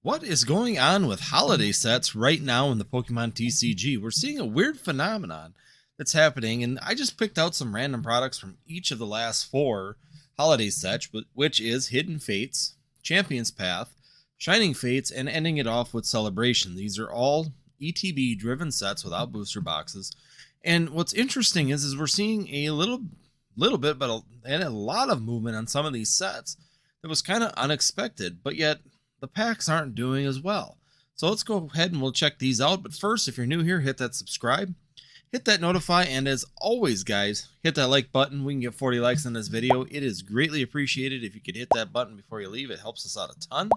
What is going on with holiday sets right now in the Pokemon TCG? We're seeing a weird phenomenon that's happening, and I just picked out some random products from each of the last four holiday sets, which is Hidden Fates, Champion's Path, Shining Fates, and ending it off with Celebration. These are all ETB driven sets without booster boxes. And what's interesting is we're seeing a little bit, and a lot of movement on some of these sets that was kind of unexpected, but yet the packs aren't doing as well. So let's go ahead and we'll check these out. But first, if you're new here, hit that subscribe, hit that notify, and as always, guys, hit that like button. We can get 40 likes on this video. It is greatly appreciated if you could hit that button before you leave. It helps us out a ton.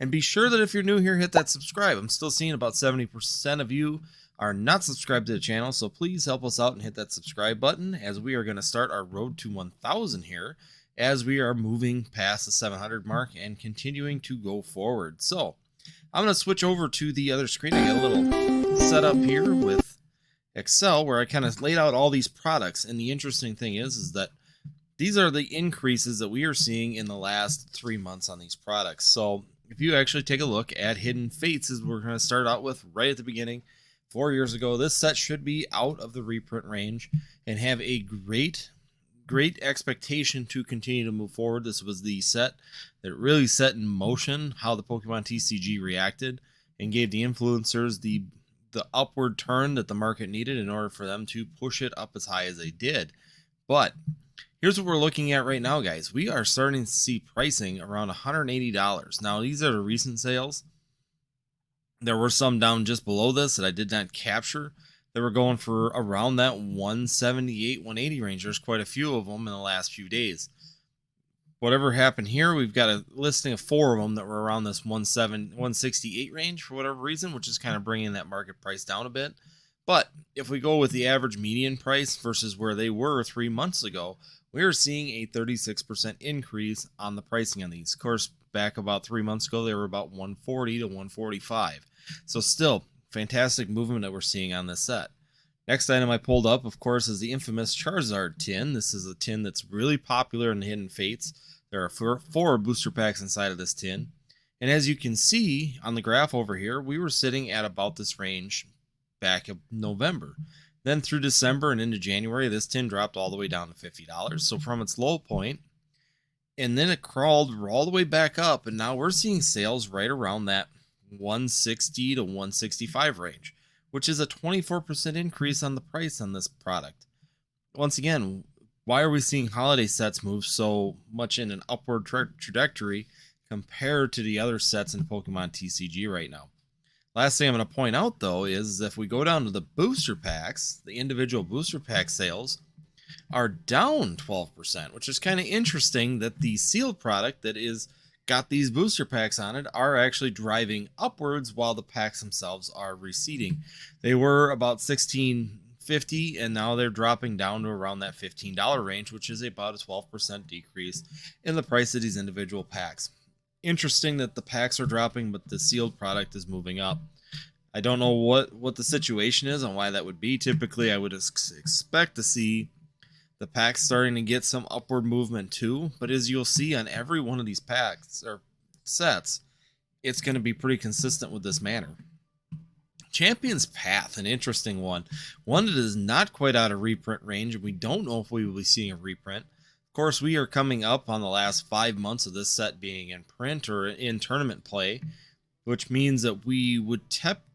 And be sure that if you're new here, hit that subscribe. I'm still seeing about 70% of you are not subscribed to the channel, so please help us out and hit that subscribe button as we are going to start our road to 1,000 here as we are moving past the 700 mark and continuing to go forward. So I'm going to switch over to the other screen. I got a little setup here with Excel where I kind of laid out all these products, and the interesting thing is that these are the increases that we are seeing in the last 3 months on these products. So if you actually take a look at Hidden Fates, as we're going to start out with right at the beginning, 4 years ago, this set should be out of the reprint range and have a great expectation to continue to move forward. This was the set that really set in motion how the Pokemon TCG reacted and gave the influencers the upward turn that the market needed in order for them to push it up as high as they did. But here's what we're looking at right now, guys. We are starting to see pricing around $180. Now, these are the recent sales. There were some down just below this that I did not capture. They were going for around that 178, 180 range. There's quite a few of them in the last few days. Whatever happened here, we've got a listing of 4 of them that were around this 168 range for whatever reason, which is kind of bringing that market price down a bit. But if we go with the average median price versus where they were 3 months ago, we are seeing a 36% increase on the pricing on these. Of course, back about 3 months ago, they were about 140 to 145. So still, fantastic movement that we're seeing on this set. Next item I pulled up, of course, is the infamous Charizard tin. This is a tin that's really popular in Hidden Fates. There are four booster packs inside of this tin. And as you can see on the graph over here, we were sitting at about this range back in November. Then through December and into January, this tin dropped all the way down to $50. So from its low point, and then it crawled all the way back up, and now we're seeing sales right around that 160 to 165 range, which is a 24% increase on the price on this product. Once again, why are we seeing holiday sets move so much in an upward trajectory compared to the other sets in Pokemon TCG right now? Last thing I'm going to point out, though, is if we go down to the booster packs, the individual booster pack sales are down 12%, which is kind of interesting that the sealed product that is got these booster packs on it are actually driving upwards while the packs themselves are receding. They were about $16.50 and now they're dropping down to around that $15 range, which is about a 12% decrease in the price of these individual packs. Interesting that the packs are dropping, but the sealed product is moving up. I don't know what the situation is and why that would be. Typically, I would expect to see the packs starting to get some upward movement too, but as you'll see on every one of these packs or sets, it's going to be pretty consistent with this manner. Champion's Path, an interesting one that is not quite out of reprint range, and we don't know if we will be seeing a reprint. Of course, we are coming up on the last 5 months of this set being in print or in tournament play, which means that we would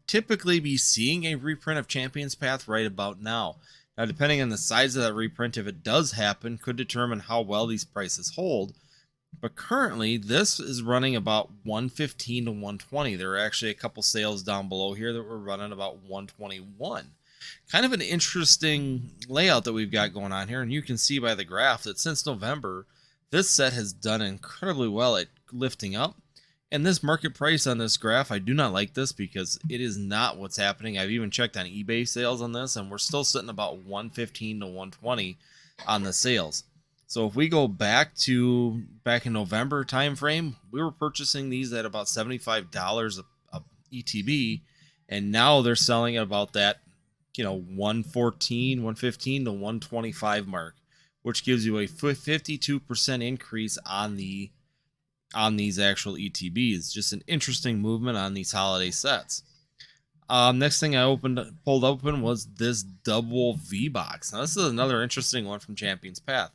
typically be seeing a reprint of Champion's Path right about now. Now, depending on the size of that reprint, if it does happen, could determine how well these prices hold. But currently, this is running about 115 to 120. There are actually a couple sales down below here that were running about 121. Kind of an interesting layout that we've got going on here. And you can see by the graph that since November, this set has done incredibly well at lifting up. And this market price on this graph, I do not like this because it is not what's happening. I've even checked on eBay sales on this, and we're still sitting about 115 to 120 on the sales. So if we go back in November time frame, we were purchasing these at about $75 a ETB, and now they're selling at about that, 114, 115 to 125 mark, which gives you a 52% increase on the on these actual ETBs. Just an interesting movement on these holiday sets. Next thing I pulled open was this double V box. Now this is another interesting one from Champion's Path.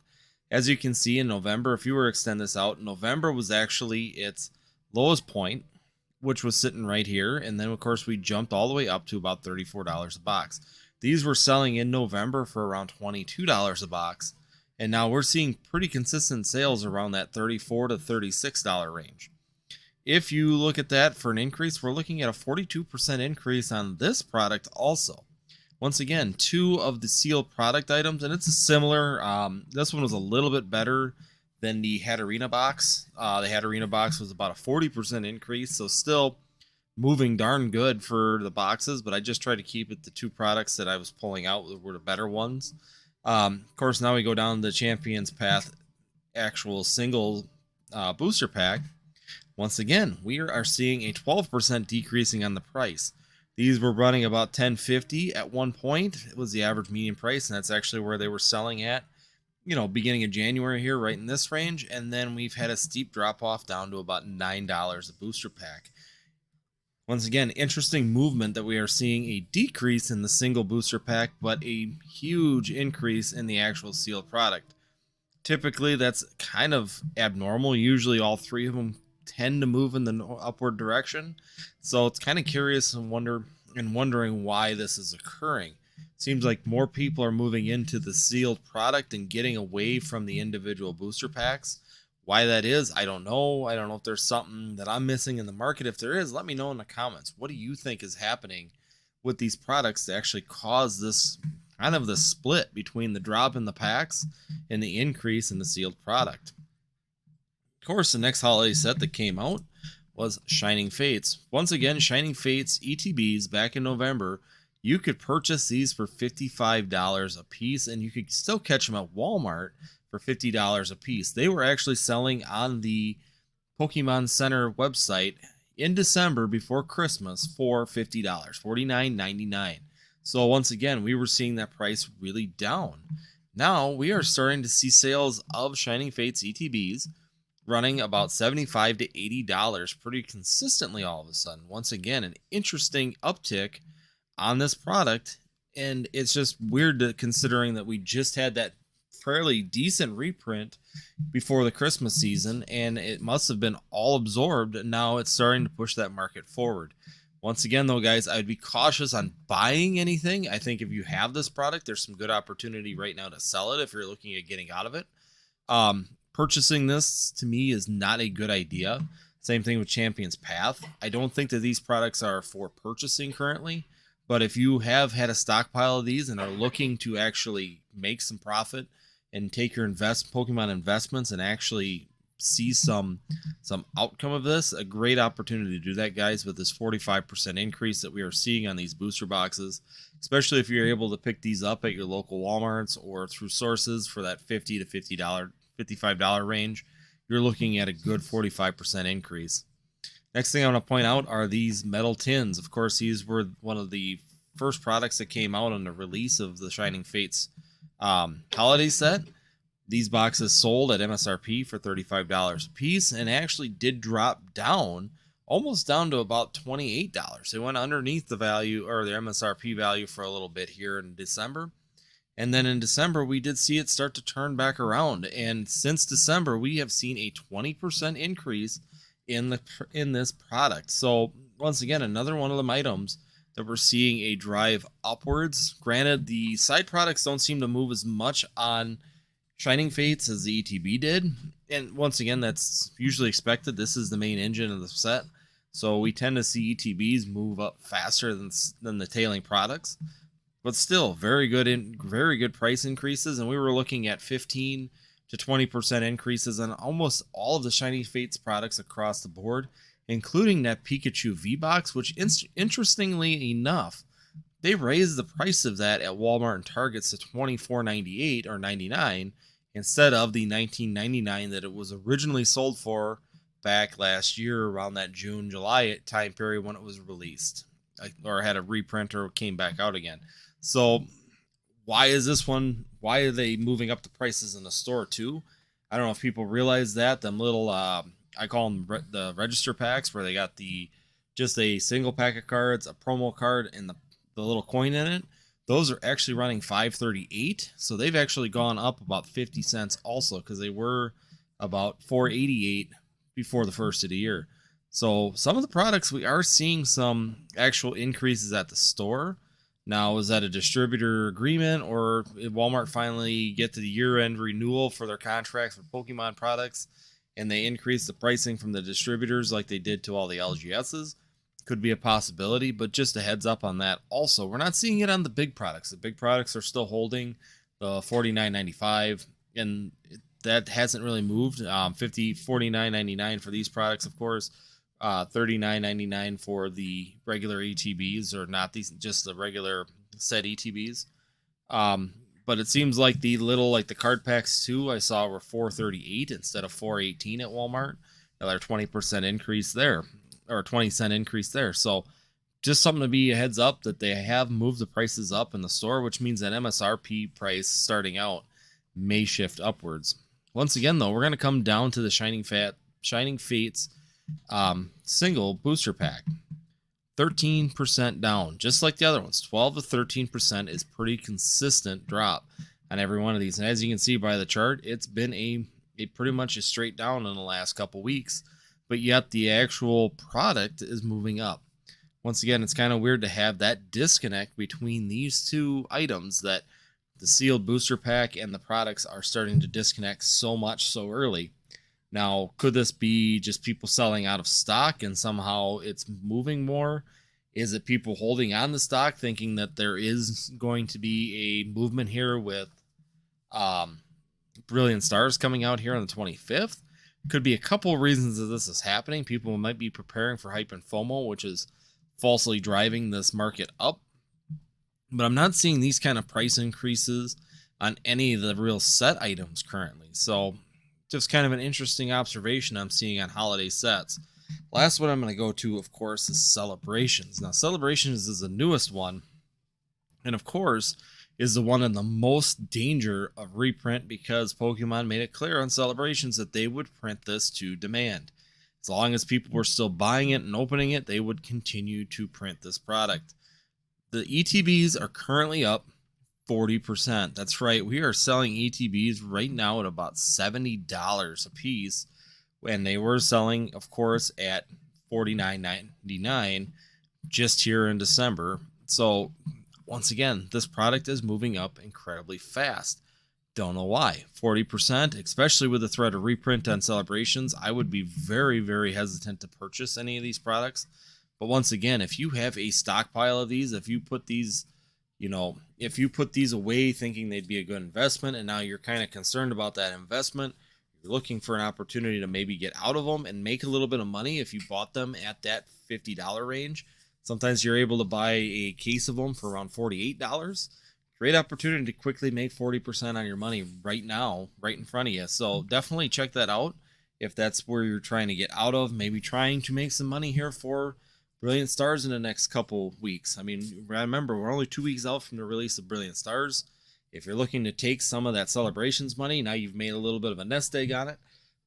As you can see in November, if you were to extend this out, November was actually its lowest point, which was sitting right here. And then of course we jumped all the way up to about $34 a box. These were selling in November for around $22 a box. And now we're seeing pretty consistent sales around that $34 to $36 range. If you look at that for an increase, we're looking at a 42% increase on this product also. Once again, 2 of the sealed product items, and it's a similar, this one was a little bit better than the Hatterena box. The Hatterena box was about a 40% increase, so still moving darn good for the boxes, but I just tried to keep it the 2 products that I was pulling out were the better ones. Of course, now we go down the Champion's Path actual single booster pack. Once again, we are seeing a 12% decreasing on the price. These were running about $10.50 at one point. It was the average median price, and that's actually where they were selling at, beginning of January here, right in this range. And then we've had a steep drop off down to about $9 a booster pack. Once again, interesting movement that we are seeing a decrease in the single booster pack, but a huge increase in the actual sealed product. Typically, that's kind of abnormal. Usually all 3 of them tend to move in the upward direction. So it's kind of curious and wondering why this is occurring. Seems like more people are moving into the sealed product and getting away from the individual booster packs. Why that is, I don't know. I don't know if there's something that I'm missing in the market. If there is, let me know in the comments. What do you think is happening with these products to actually cause this kind of the split between the drop in the packs and the increase in the sealed product? Of course, the next holiday set that came out was Shining Fates. Once again, Shining Fates ETBs back in November. You could purchase these for $55 a piece, and you could still catch them at Walmart for $50 a piece. They were actually selling on the Pokemon Center website in December before Christmas for $50, $49.99. So once again, we were seeing that price really down. Now we are starting to see sales of Shining Fates ETBs running about $75 to $80 pretty consistently all of a sudden. Once again, an interesting uptick on this product, and it's just weird considering that we just had that fairly decent reprint before the Christmas season, and it must have been all absorbed, and now it's starting to push that market forward. Once again, though, guys, I'd be cautious on buying anything. I think if you have this product, there's some good opportunity right now to sell it if you're looking at getting out of it. Purchasing this, to me, is not a good idea. Same thing with Champion's Path. I don't think that these products are for purchasing currently, but if you have had a stockpile of these and are looking to actually make some profit and take your Pokemon investments and actually see some outcome of this, a great opportunity to do that, guys, with this 45% increase that we are seeing on these booster boxes, especially if you're able to pick these up at your local Walmarts or through sources for that $50 to $55 range. You're looking at a good 45% increase. Next thing I want to point out are these metal tins. Of course, these were one of the first products that came out on the release of the Shining Fates holiday set. These boxes sold at MSRP for $35 a piece and actually did drop down, almost down to about $28. They went underneath the value or the MSRP value for a little bit here in December. And then in December, we did see it start to turn back around. And since December, we have seen a 20% increase in this product. So once again, another one of them items that we're seeing a drive upwards. Granted, the side products don't seem to move as much on Shining Fates as the ETB did. And once again, that's usually expected. This is the main engine of the set. So we tend to see ETBs move up faster than the tailing products. But still, very good price increases. And we were looking at 15 to 20% increases on almost all of the Shiny Fates products across the board, including that Pikachu V-Box, which interestingly enough, they raised the price of that at Walmart and Targets to $24.98 or $99 instead of the $19.99 that it was originally sold for back last year around that June, July time period when it was released or had a reprint or came back out again. So why is this one? Why are they moving up the prices in the store too? I don't know if people realize that them little I call them the register packs, where they got just a single pack of cards, a promo card, and the little coin in it. Those are actually running $5.38, so they've actually gone up about 50 cents also, because they were about $4.88 before the first of the year. So some of the products, we are seeing some actual increases at the store. Now, is that a distributor agreement, or did Walmart finally get to the year-end renewal for their contracts for Pokemon products, and they increase the pricing from the distributors like they did to all the LGSs? Could be a possibility, but just a heads up on that. Also, we're not seeing it on the big products. The big products are still holding the $49.95, and that hasn't really moved. $49.99 for these products, of course. $39.99 for the regular ETBs, or not these, just the regular set ETBs. But it seems like the card packs too, I saw were $4.38 instead of $4.18 at Walmart. Another 20% increase there, or 20-cent increase there. So just something to be a heads up that they have moved the prices up in the store, which means that MSRP price starting out may shift upwards. Once again, though, we're going to come down to the Shining Fates single booster pack. 13% down, just like the other ones. 12 to 13% is pretty consistent drop on every one of these. And as you can see by the chart, it's been a pretty much a straight down in the last couple weeks, but yet the actual product is moving up. Once again, it's kind of weird to have that disconnect between these two items, that the sealed booster pack and the products are starting to disconnect so much so early. Now, could this be just people selling out of stock and somehow it's moving more? Is it people holding on to stock thinking that there is going to be a movement here with Brilliant Stars coming out here on the 25th? Could be a couple of reasons that this is happening. People might be preparing for hype and FOMO, which is falsely driving this market up. But I'm not seeing these kind of price increases on any of the real set items currently. So just kind of an interesting observation I'm seeing on holiday sets. Last one I'm going to go to, of course, is Celebrations. Now, Celebrations is the newest one, and of course, is the one in the most danger of reprint, because Pokemon made it clear on Celebrations that they would print this to demand. As long as people were still buying it and opening it, they would continue to print this product. The ETBs are currently up 40%. That's right. We are selling ETBs right now at about $70 a piece, when they were selling, of course, at $49.99 just here in December. So once again, this product is moving up incredibly fast. Don't know why. 40%, especially with the threat of reprint on Celebrations, I would be very, very hesitant to purchase any of these products. But once again, if you have a stockpile of these, if you put these away thinking they'd be a good investment, and now you're kind of concerned about that investment, you're looking for an opportunity to maybe get out of them and make a little bit of money if you bought them at that $50 range. Sometimes you're able to buy a case of them for around $48. Great opportunity to quickly make 40% on your money right now, right in front of you. So definitely check that out if that's where you're trying to get out of, maybe trying to make some money here for Brilliant Stars in the next couple weeks. I mean, remember, we're only 2 weeks out from the release of Brilliant Stars. If you're looking to take some of that Celebrations money, now you've made a little bit of a nest egg on it,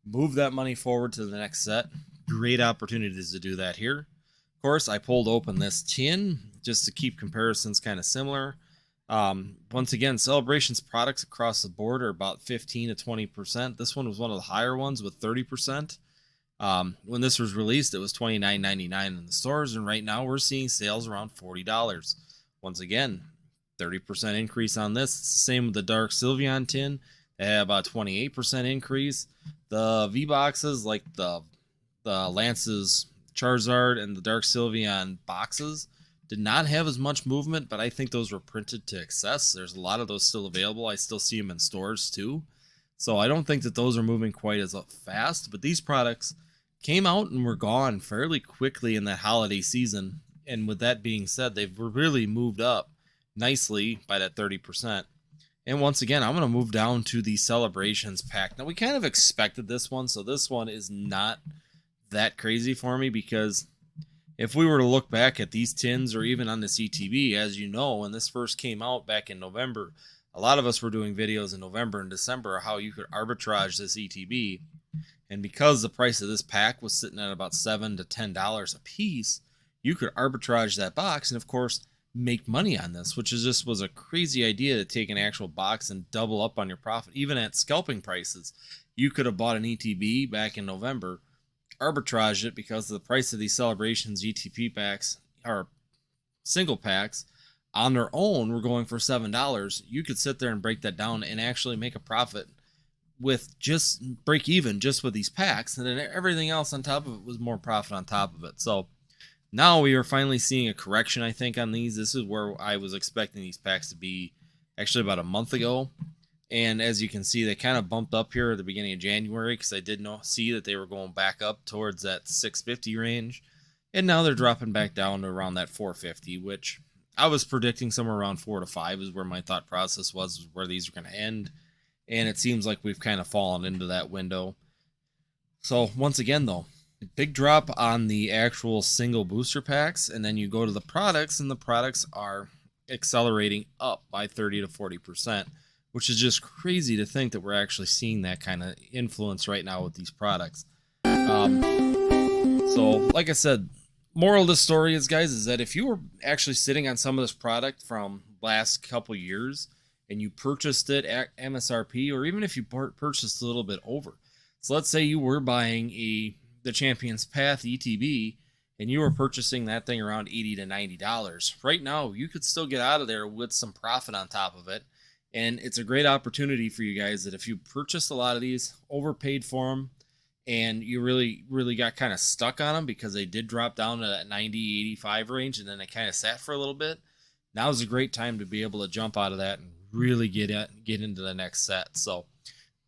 move that money forward to the next set. Great opportunities to do that here. Of course, I pulled open this tin just to keep comparisons kind of similar. Once again, Celebrations products across the board are about 15 to 20%. This one was one of the higher ones with 30%. When this was released, it was $29.99 in the stores, and right now we're seeing sales around $40. Once again, 30% increase on this. It's the same with the Dark Sylveon tin. They had about 28% increase. The V-boxes, like the Lance's Charizard and the Dark Sylveon boxes, did not have as much movement, but I think those were printed to excess. There's a lot of those still available. I still see them in stores too. So I don't think that those are moving quite as fast, but these products came out and were gone fairly quickly in that holiday season. And with that being said, they've really moved up nicely by that 30%. And once again, I'm going to move down to the Celebrations pack. Now, we kind of expected this one, so this one is not that crazy for me, because if we were to look back at these tins or even on the CTB, as you know, when this first came out back in November, a lot of us were doing videos in November and December how you could arbitrage this ETB. And because the price of this pack was sitting at about $7 to $10 a piece, you could arbitrage that box and, of course, make money on this, which is just was a crazy idea to take an actual box and double up on your profit. Even at scalping prices, you could have bought an ETB back in November, arbitraged it because of the price of these Celebrations ETP packs or single packs on their own were going for $7. You could sit there and break that down and actually make a profit with just break even just with these packs, and then everything else on top of it was more profit on top of it. So now we are finally seeing a correction, I think, on these. This is where I was expecting these packs to be actually about a month ago. And as you can see, they kind of bumped up here at the beginning of January because I did see that they were going back up towards that 650 range. And now they're dropping back down to around that 450, which I was predicting somewhere around 4 to 5 is where my thought process was where these are going to end. And it seems like we've kind of fallen into that window. So once again, though, big drop on the actual single booster packs, and then you go to the products, and the products are accelerating up by 30 to 40%, which is just crazy to think that we're actually seeing that kind of influence right now with these products. So like I said, moral of the story is, guys, is that if you were actually sitting on some of this product from last couple years and you purchased it at MSRP, or even if you purchased a little bit over, so let's say you were buying the Champion's Path ETB and you were purchasing that thing around $80 to $90. Right now, you could still get out of there with some profit on top of it. And it's a great opportunity for you guys that if you purchased a lot of these, overpaid for them, and you really got kind of stuck on them because they did drop down to that 90, 85 range, and then they kind of sat for a little bit, now's a great time to be able to jump out of that and really get into the next set. So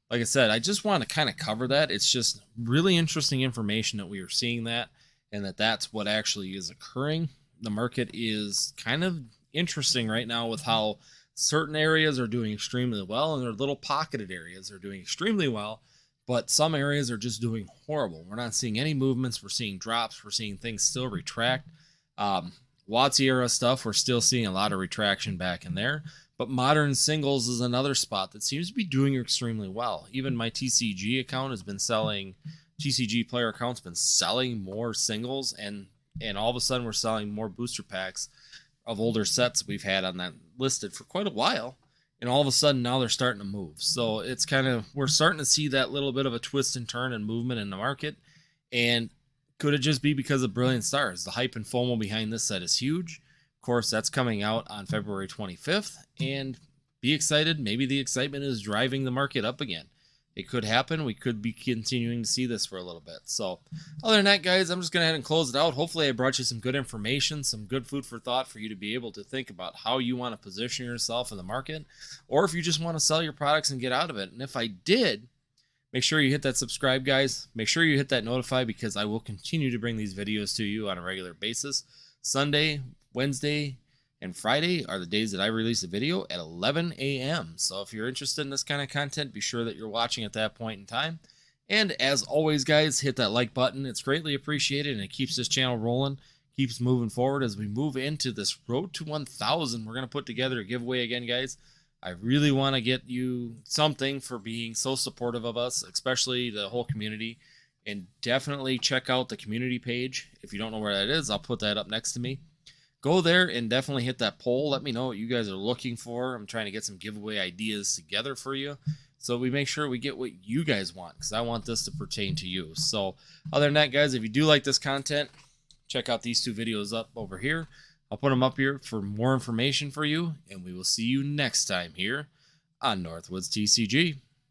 like I said, I just want to kind of cover that. It's just really interesting information that we are seeing that, and that's what actually is occurring. The market is kind of interesting right now with how certain areas are doing extremely well, and there are little pocketed areas that are doing extremely well, but some areas are just doing horrible. We're not seeing any movements. We're seeing drops. We're seeing things still retract. WOTC era stuff, we're still seeing a lot of retraction back in there. But modern singles is another spot that seems to be doing extremely well. Even my TCG account has been selling, TCG player account's been selling more singles, and all of a sudden we're selling more booster packs of older sets we've had on that listed for quite a while. And all of a sudden now they're starting to move. So it's kind of, we're starting to see that little bit of a twist and turn and movement in the market. And could it just be because of Brilliant Stars? The hype and FOMO behind this set is huge. Of course, that's coming out on February 25th, and be excited. Maybe the excitement is driving the market up again. It could happen. We could be continuing to see this for a little bit. So other than that, guys, I'm just going to head and close it out. Hopefully I brought you some good information, some good food for thought for you to be able to think about how you want to position yourself in the market, or if you just want to sell your products and get out of it. And if I did, make sure you hit that subscribe, guys. Make sure you hit that notify, because I will continue to bring these videos to you on a regular basis. Sunday, Wednesday, and Friday are the days that I release a video at 11 a.m. So if you're interested in this kind of content, be sure that you're watching at that point in time. And as always, guys, hit that like button. It's greatly appreciated, and it keeps this channel rolling, keeps moving forward as we move into this road to 1,000. We're going to put together a giveaway again, guys. I really want to get you something for being so supportive of us, especially the whole community. And definitely check out the community page. If you don't know where that is, I'll put that up next to me. Go there and definitely hit that poll. Let me know what you guys are looking for. I'm trying to get some giveaway ideas together for you, so we make sure we get what you guys want, because I want this to pertain to you. So other than that, guys, if you do like this content, check out these 2 videos up over here. I'll put them up here for more information for you, and we will see you next time here on Northwoods TCG.